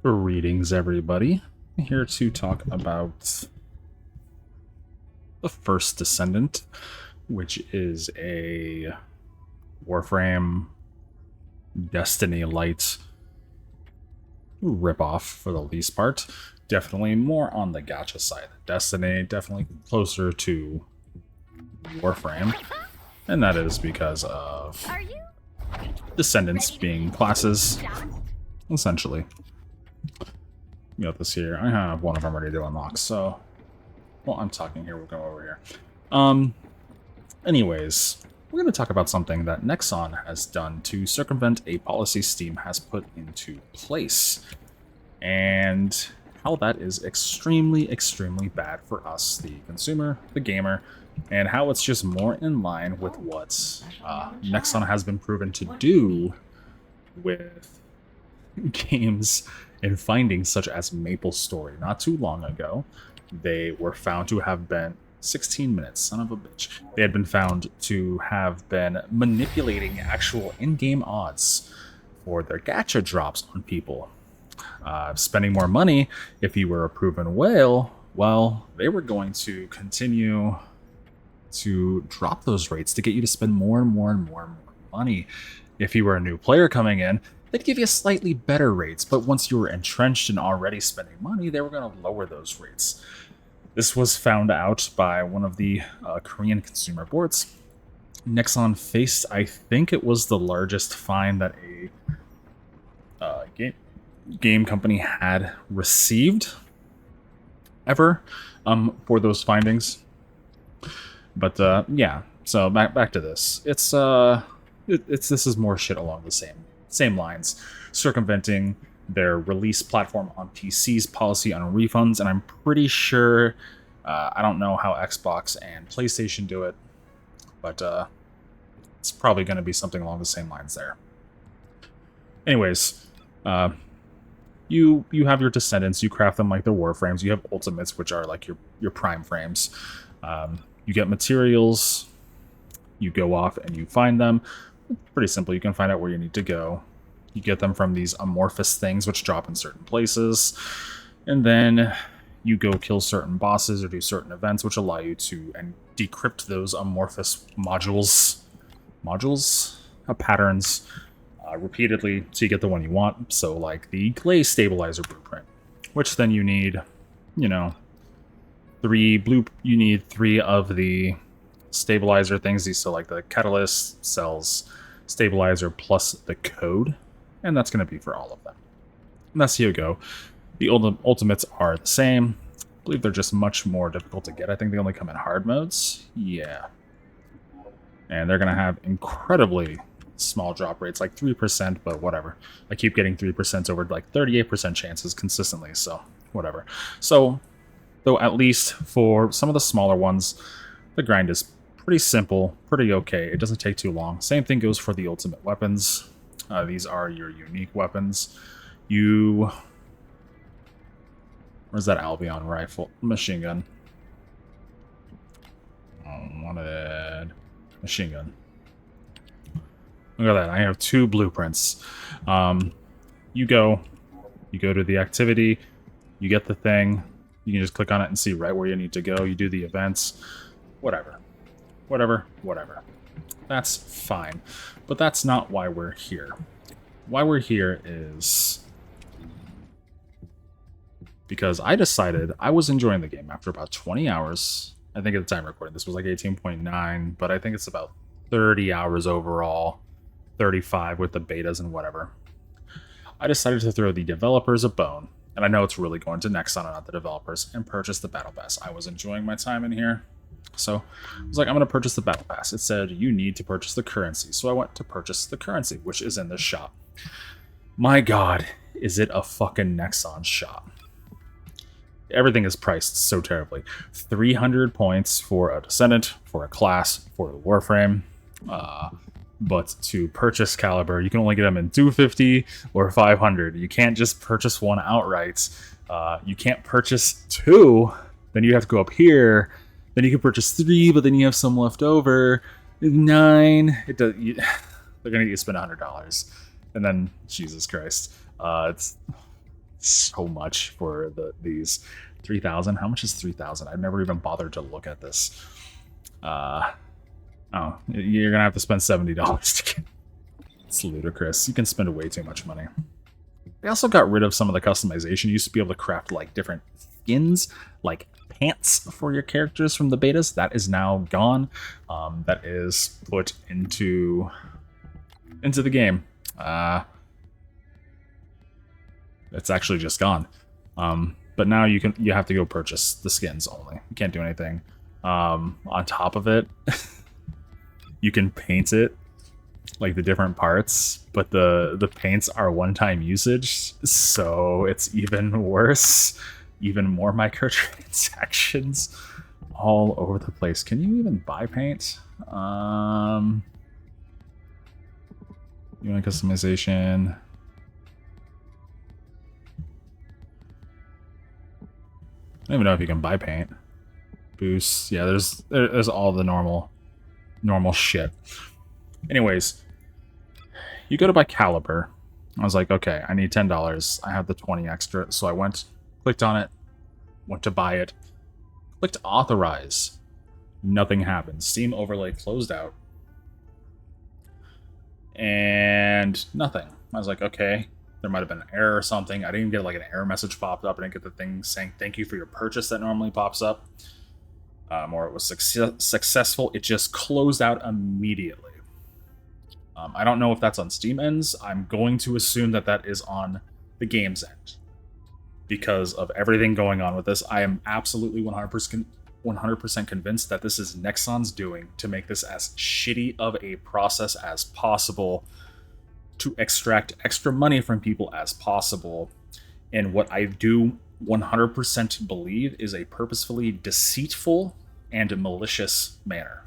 Greetings, everybody. I'm here to talk about the First Descendant, which is a Warframe Destiny Light ripoff for the least part. Definitely more on the gacha side. Destiny definitely closer to Warframe, and that is because of Descendants being classes, essentially. You got this here. I have one of them ready to unlock, so while I'm talking here, we'll go over here. Anyways, we're going to talk about something that Nexon has done to circumvent a policy Steam has put into place, and how that is extremely, extremely bad for us, the consumer, the gamer, and how it's just more in line with what Nexon has been proven to do with games and findings such as Maple Story. Not too long ago, they were found to have been 16 minutes, son of a bitch. They had been found to have been manipulating actual in-game odds for their gacha drops on people. Spending more money, if you were a proven whale, well, they were going to continue to drop those rates to get you to spend more and more and more and more money. If you were a new player coming in, they'd give you slightly better rates, but once you were entrenched and already spending money, they were going to lower those rates. This was found out by one of the Korean consumer boards. Nexon faced, I think it was the largest fine that a game company had received ever for those findings. But yeah, so back to this. This is more shit along the same lines, circumventing their release platform on PC's policy on refunds, and I'm pretty sure, I don't know how Xbox and PlayStation do it, but it's probably going to be something along the same lines there. Anyways, you have your Descendants, you craft them like the Warframes, you have Ultimates, which are like your Prime frames. You get materials, you go off and you find them. Pretty simple, you can find out where you need to go. You get them from these amorphous things which drop in certain places, and then you go kill certain bosses or do certain events which allow you to decrypt those amorphous patterns repeatedly so you get the one you want. So like the clay stabilizer blueprint, which then you need, you need 3 of the stabilizer things. These, so like the catalyst, cells, stabilizer plus the code, and that's going to be for all of them. And that's how you go. The ultimates are the same. I believe they're just much more difficult to get. I think they only come in hard modes. Yeah. And they're going to have incredibly small drop rates, like 3%, but whatever. I keep getting 3% over like 38% chances consistently, so whatever. So, though at least for some of the smaller ones, the grind is pretty simple, pretty okay. It doesn't take too long. Same thing goes for the ultimate weapons. These are your unique weapons. Where's that Albion rifle? Machine gun. Wanted machine gun. Look at that. I have 2 blueprints. You go to the activity, you get the thing, you can just click on it and see right where you need to go. You do the events, whatever. That's fine. But that's not why we're here. Why we're here is because I decided I was enjoying the game after about 20 hours. I think at the time recording, this was like 18.9, but I think it's about 30 hours overall, 35 with the betas and whatever. I decided to throw the developers a bone, and I know it's really going to Nexon and not the developers, and purchase the Battle Pass. I was enjoying my time in here. So I was like, I'm going to purchase the Battle Pass. It said, you need to purchase the currency. So I went to purchase the currency, which is in this shop. My God, is it a fucking Nexon shop. Everything is priced so terribly. 300 points for a Descendant, for a class, for the Warframe. But to purchase Caliber, you can only get them in 250 or 500. You can't just purchase one outright. You can't purchase 2. Then you have to go up here. Then you can purchase 3, but then you have some left over. 9. They're gonna get you spend $100, and then Jesus Christ, it's so much for these 3,000. How much is 3,000? I've never even bothered to look at this. Oh, you're gonna have to spend $70 to get. It's ludicrous. You can spend way too much money. They also got rid of some of the customization. You used to be able to craft like different skins, like pants for your characters from the betas. That is now gone. That is put into the game. It's actually just gone. But now you have to go purchase the skins only. You can't do anything. On top of it, you can paint it, like the different parts, but the paints are one-time usage, so it's even worse. Even more microtransactions all over the place. Can you even buy paint? Unit customization. I don't even know if you can buy paint. Boosts. Yeah, there's all the normal shit. Anyways, you go to buy caliber. I was like, okay, I need $10. I have the 20 extra, so I went, clicked on it, went to buy it, clicked authorize. Nothing happened. Steam overlay closed out. And nothing. I was like, okay, there might have been an error or something. I didn't get like an error message popped up. I didn't get the thing saying thank you for your purchase that normally pops up. Or it was successful. It just closed out immediately. I don't know if that's on Steam ends. I'm going to assume that that is on the game's end. Because of everything going on with this, I am absolutely 100% convinced that this is Nexon's doing to make this as shitty of a process as possible, to extract extra money from people as possible, and what I do 100% believe is a purposefully deceitful and malicious manner.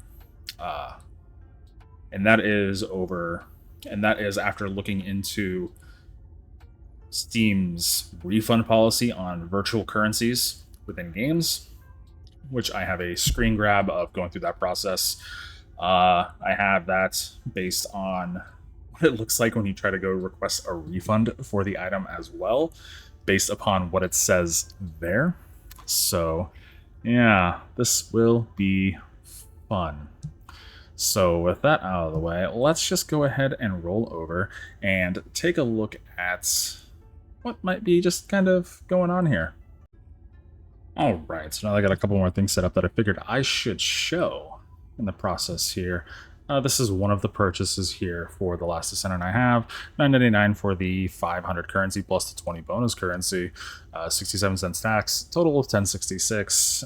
And that is after looking into Steam's refund policy on virtual currencies within games, which I have a screen grab of going through that process. I have that based on what it looks like when you try to go request a refund for the item as well, based upon what it says there. So, yeah, this will be fun. So with that out of the way, let's just go ahead and roll over and take a look at what might be just kind of going on here. Alright, so now I got a couple more things set up that I figured I should show in the process here. This is one of the purchases here for the last Descendant I have. $9.99 for the 500 currency plus the 20 bonus currency. 67 cents tax, total of $10.66.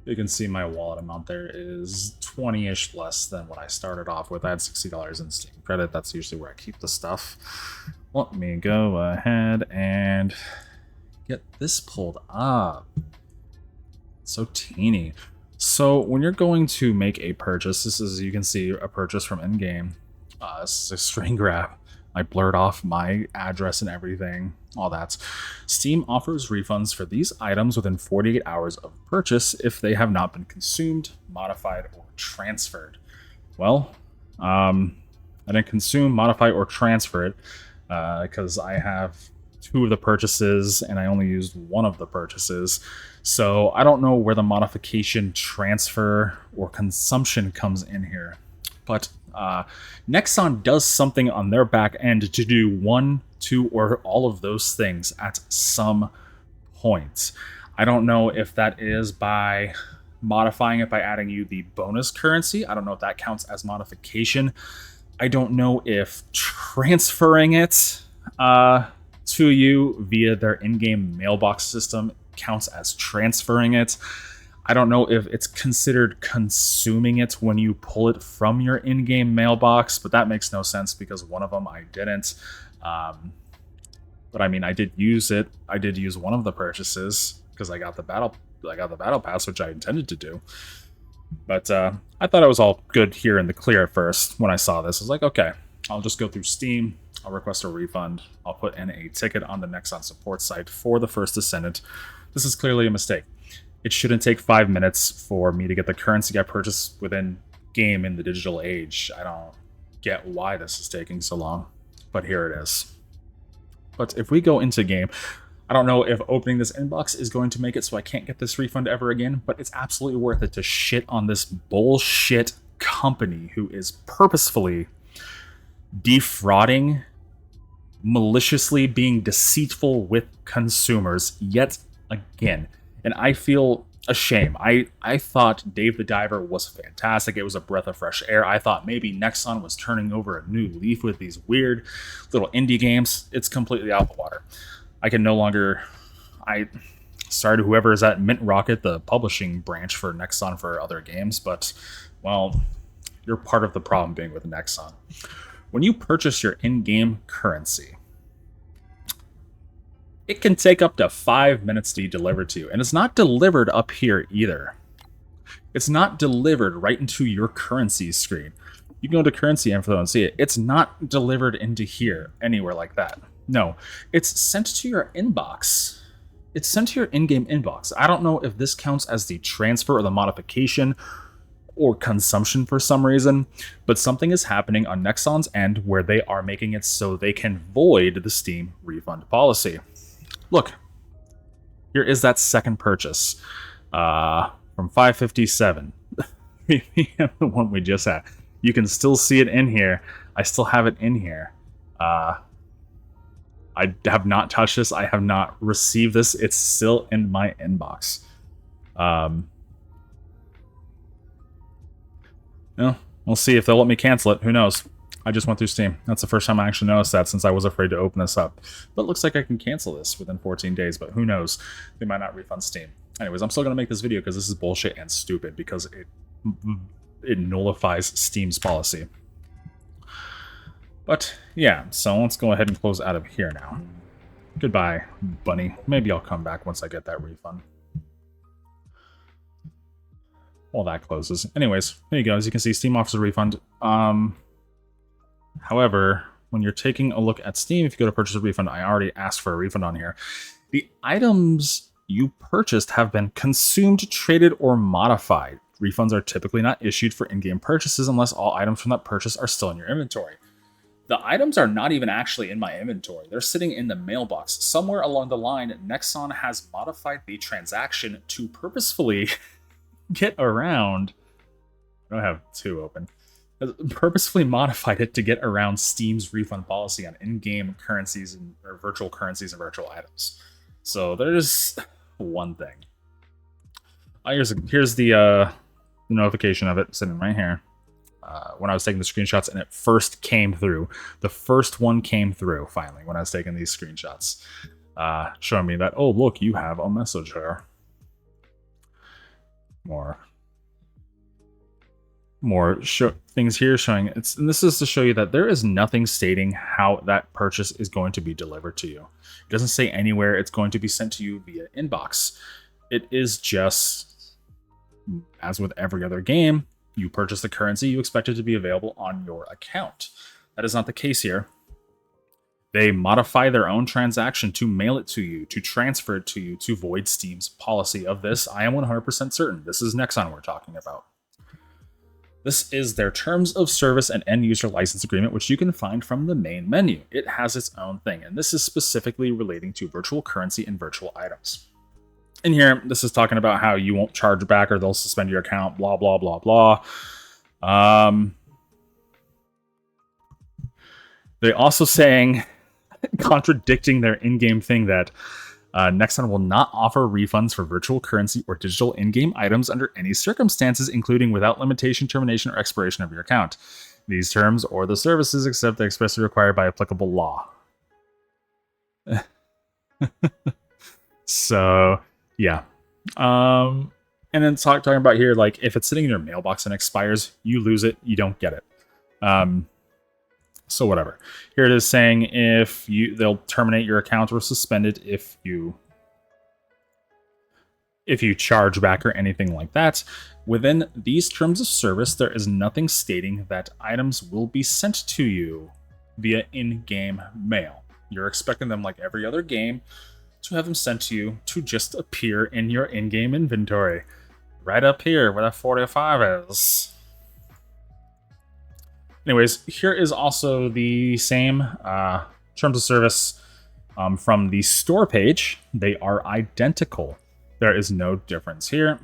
You can see my wallet amount there is 20-ish less than what I started off with. I had $60 in Steam credit. That's usually where I keep the stuff. Let me go ahead and get this pulled up. It's so teeny. So when you're going to make a purchase, this is, you can see, a purchase from in-game. This is a screen grab. I blurred off my address and everything, all that. Steam offers refunds for these items within 48 hours of purchase if they have not been consumed, modified, or transferred. Well, I didn't consume, modify, or transfer it because I have 2 of the purchases and I only used 1 of the purchases. So I don't know where the modification, transfer, or consumption comes in here. But Nexon does something on their back end to do 1, 2, or all of those things at some point. I don't know if that is by modifying it by adding you the bonus currency. I don't know if that counts as modification. I don't know if transferring it to you via their in-game mailbox system counts as transferring it. I don't know if it's considered consuming it when you pull it from your in-game mailbox, but that makes no sense because one of them I didn't. But I mean, I did use it. I did use one of the purchases because I got the battle pass, which I intended to do. But I thought it was all good here in the clear at first. When I saw this, I was like, okay, I'll just go through Steam. I'll request a refund. I'll put in a ticket on the Nexon support site for the first Descendant. This is clearly a mistake. It shouldn't take 5 minutes for me to get the currency I purchased within game in the digital age. I don't get why this is taking so long, but here it is. But if we go into game, I don't know if opening this inbox is going to make it so I can't get this refund ever again, but it's absolutely worth it to shit on this bullshit company who is purposefully defrauding, maliciously being deceitful with consumers yet again. And I feel ashamed. I thought Dave the Diver was fantastic. It was a breath of fresh air. I thought maybe Nexon was turning over a new leaf with these weird little indie games. It's completely out of the water. I can no longer... Sorry to whoever is at Mint Rocket, the publishing branch for Nexon for other games, but, well, you're part of the problem being with Nexon. When you purchase your in-game currency, it can take up to 5 minutes to be delivered to you, and it's not delivered up here either. It's not delivered right into your currency screen. You can go to currency info and see it. It's not delivered into here, anywhere like that. No, it's sent to your inbox. It's sent to your in-game inbox. I don't know if this counts as the transfer or the modification or consumption for some reason, but something is happening on Nexon's end where they are making it so they can void the Steam refund policy. Look, here is that second purchase from 557. The one we just had. You can still see it in here. I still have it in here. I have not touched this. I have not received this. It's still in my inbox. Well, we'll see if they'll let me cancel it. Who knows? I just went through Steam. That's the first time I actually noticed that since I was afraid to open this up. But it looks like I can cancel this within 14 days, but who knows? They might not refund Steam. Anyways, I'm still going to make this video because this is bullshit and stupid because it nullifies Steam's policy. But yeah, so let's go ahead and close out of here now. Goodbye, bunny. Maybe I'll come back once I get that refund. Well, that closes. Anyways, there you go. As you can see, Steam offers a refund. However, when you're taking a look at Steam, if you go to purchase a refund, I already asked for a refund on here. The items you purchased have been consumed, traded, or modified. Refunds are typically not issued for in-game purchases unless all items from that purchase are still in your inventory. The items are not even actually in my inventory. They're sitting in the mailbox. Somewhere along the line, Nexon has modified the transaction to purposefully get around... I don't have two open. Purposefully modified it to get around Steam's refund policy on in-game currencies and or virtual currencies and virtual items. So there's one thing. Here's the notification of it sitting right here. When I was taking the screenshots and it first came through. The first one came through, finally, when I was taking these screenshots. Showing me that, oh, look, you have a message here. More things here showing, and this is to show you that there is nothing stating how that purchase is going to be delivered to you. It doesn't say anywhere it's going to be sent to you via inbox. It is just, as with every other game, you purchase the currency, you expect it to be available on your account. That is not the case here. They modify their own transaction to mail it to you, to transfer it to you, to void Steam's policy of this. I am 100% certain. This is Nexon we're talking about. This is their Terms of Service and End User License Agreement, which you can find from the main menu. It has its own thing, and this is specifically relating to virtual currency and virtual items. In here, this is talking about how you won't charge back or they'll suspend your account, blah, blah, blah, blah. They're also saying, contradicting their in-game thing, that Nexon will not offer refunds for virtual currency or digital in-game items under any circumstances, including without limitation, termination, or expiration of your account. These terms or the services except they expressly required by applicable law. So, yeah. And then talking about here, like, if it's sitting in your mailbox and expires, you lose it, you don't get it. So whatever. Here it is saying they'll terminate your account or suspend it if you charge back or anything like that. Within these terms of service, there is nothing stating that items will be sent to you via in-game mail. You're expecting them, like every other game, to have them sent to you to just appear in your in-game inventory. Right up here where that 45 is. Anyways, here is also the same terms of service From the store page, they are identical. There is no difference here.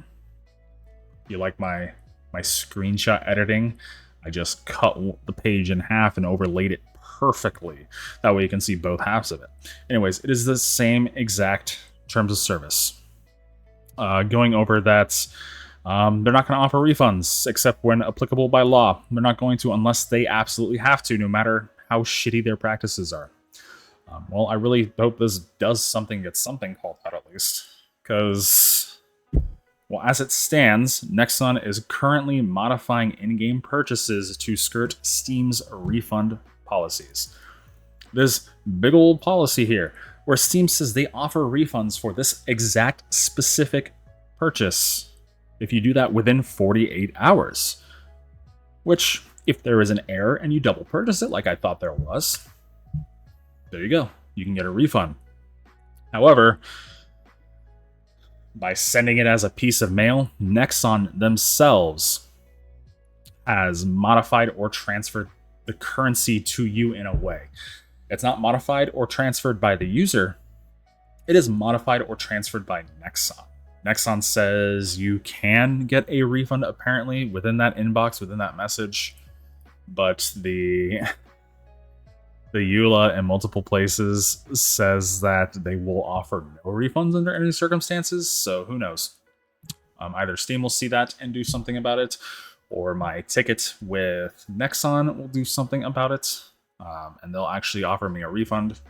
You like my screenshot editing? I just cut the page in half and overlaid it perfectly. That way you can see both halves of it. Anyways, it is the same exact terms of service. Going over that, they're not going to offer refunds except when applicable by law. They're not going to unless they absolutely have to, no matter how shitty their practices are. Well, I really hope this does something, gets something called out at least. Because, well, as it stands, Nexon is currently modifying in-game purchases to skirt Steam's refund policies. This big old policy here, where Steam says they offer refunds for this exact specific purchase if you do that within 48 hours. Which, if there is an error and you double purchase it, like I thought there was, there you go. You can get a refund. However, by sending it as a piece of mail, Nexon themselves has modified or transferred the currency to you in a way. It's not modified or transferred by the user. It is modified or transferred by Nexon. Nexon says you can get a refund apparently within that inbox, within that message, but the EULA in multiple places says that they will offer no refunds under any circumstances, so who knows? Either Steam will see that and do something about it, or my ticket with Nexon will do something about it, and they'll actually offer me a refund.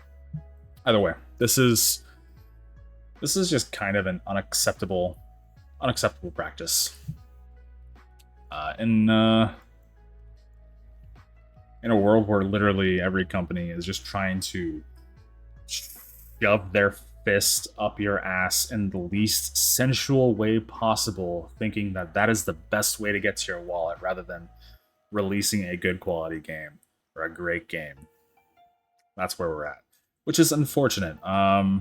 Either way, this is just kind of an unacceptable practice. In a world where literally every company is just trying to shove their fist up your ass in the least sensual way possible, thinking that that is the best way to get to your wallet rather than releasing a good quality game or a great game. That's where we're at, which is unfortunate. I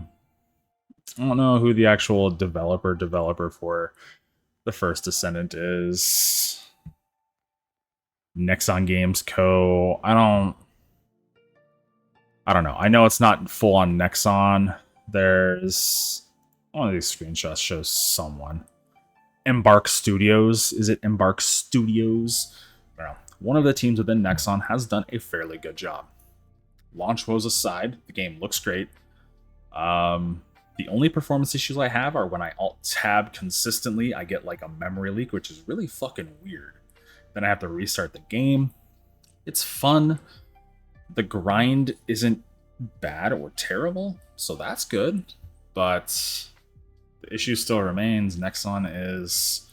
don't know who the actual developer for the first Descendant is. Nexon Games Co. I don't know. I know it's not full on Nexon. There's one of these screenshots shows someone. Embark Studios. Is it Embark Studios? I don't know. One of the teams within Nexon has done a fairly good job. Launch woes aside, the game looks great. The only performance issues I have are when I alt-tab consistently, I get like a memory leak, which is really fucking weird. Then I have to restart the game. It's fun. The grind isn't bad or terrible, so that's good. But the issue still remains. Nexon is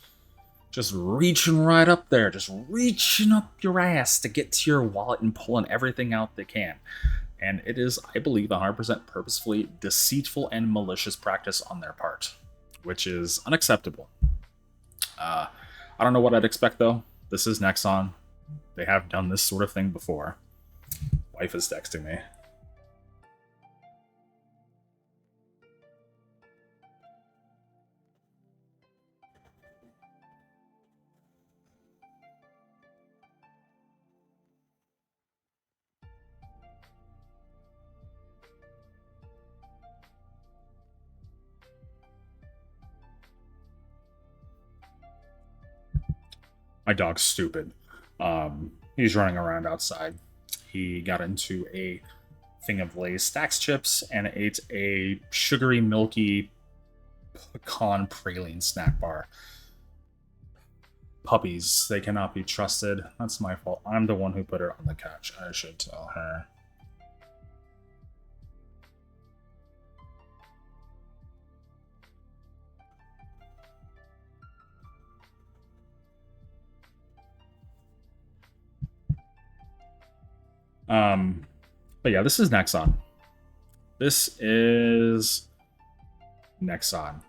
just reaching right up there, just reaching up your ass to get to your wallet and pulling everything out they can. And it is, I believe, 100% purposefully deceitful and malicious practice on their part, which is unacceptable. I don't know what I'd expect, though. This is Nexon. They have done this sort of thing before. Wife is texting me. My dog's stupid. He's running around outside. He got into a thing of Lay's Stacks chips and ate a sugary, milky pecan praline snack bar. Puppies, they cannot be trusted. That's my fault. I'm the one who put her on the couch. I should tell her. But yeah, this is Nexon. This is Nexon.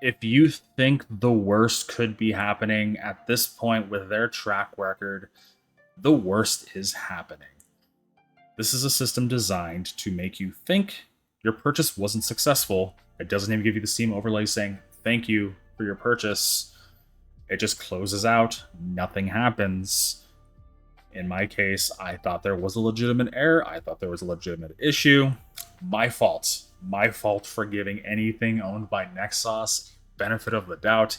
If you think the worst could be happening at this point with their track record, the worst is happening. This is a system designed to make you think your purchase wasn't successful. It doesn't even give you the Steam overlay saying, thank you for your purchase. It just closes out. Nothing happens. In my case, I thought there was a legitimate error. I thought there was a legitimate issue. My fault. My fault for giving anything owned by Nexos benefit of the doubt.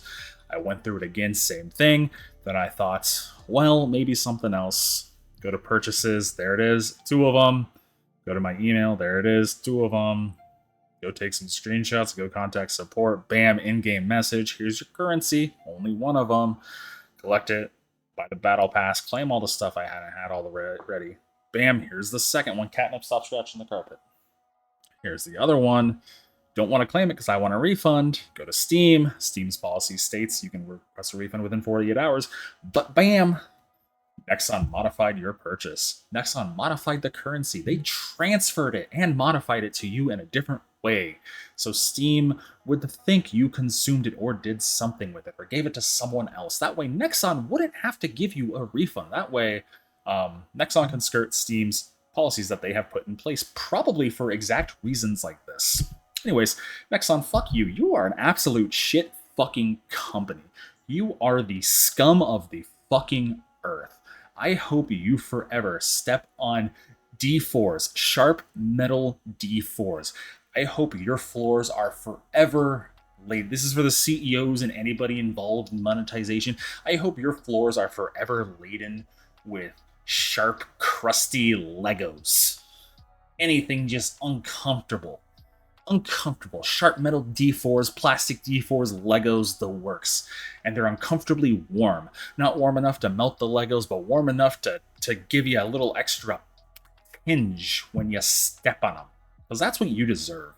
I went through it again, same thing. Then I thought, well, maybe something else. Go to purchases, there it is, 2 of them. Go to my email, there it is, 2 of them. Go take some screenshots, go contact support, bam, in-game message, here's your currency, only 1 of them. Collect it, buy the battle pass, claim all the stuff I had all the ready. Bam, here's the second one, catnip, stop scratching the carpet. Here's the other one. Don't want to claim it because I want a refund. Go to Steam. Steam's policy states you can request a refund within 48 hours. But bam! Nexon modified your purchase. Nexon modified the currency. They transferred it and modified it to you in a different way. So Steam would think you consumed it or did something with it or gave it to someone else. That way Nexon wouldn't have to give you a refund. That way Nexon can skirt Steam's policies that they have put in place, probably for exact reasons like this. Anyways, Nexon, fuck you. You are an absolute shit fucking company. You are the scum of the fucking earth. I hope you forever step on D4s, sharp metal D4s. I hope your floors are forever laid. This is for the CEOs and anybody involved in monetization. I hope your floors are forever laden with sharp, crusty Legos. Anything just uncomfortable. Uncomfortable. Sharp metal D4s, plastic D4s, Legos, the works. And they're uncomfortably warm. Not warm enough to melt the Legos, but warm enough to give you a little extra tinge when you step on them. Because that's what you deserve.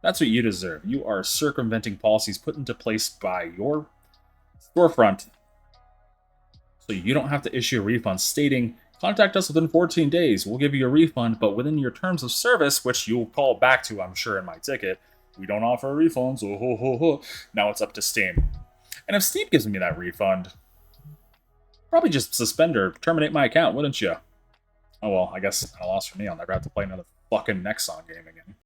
That's what you deserve. You are circumventing policies put into place by your storefront so you don't have to issue a refund stating, contact us within 14 days, we'll give you a refund, but within your terms of service, which you'll call back to, I'm sure, in my ticket, we don't offer refunds, oh, ho, ho, ho. Now it's up to Steam. And if Steam gives me that refund, probably just suspend or terminate my account, wouldn't you? Oh well, I guess I lost for me, I'll never have to play another fucking Nexon game again.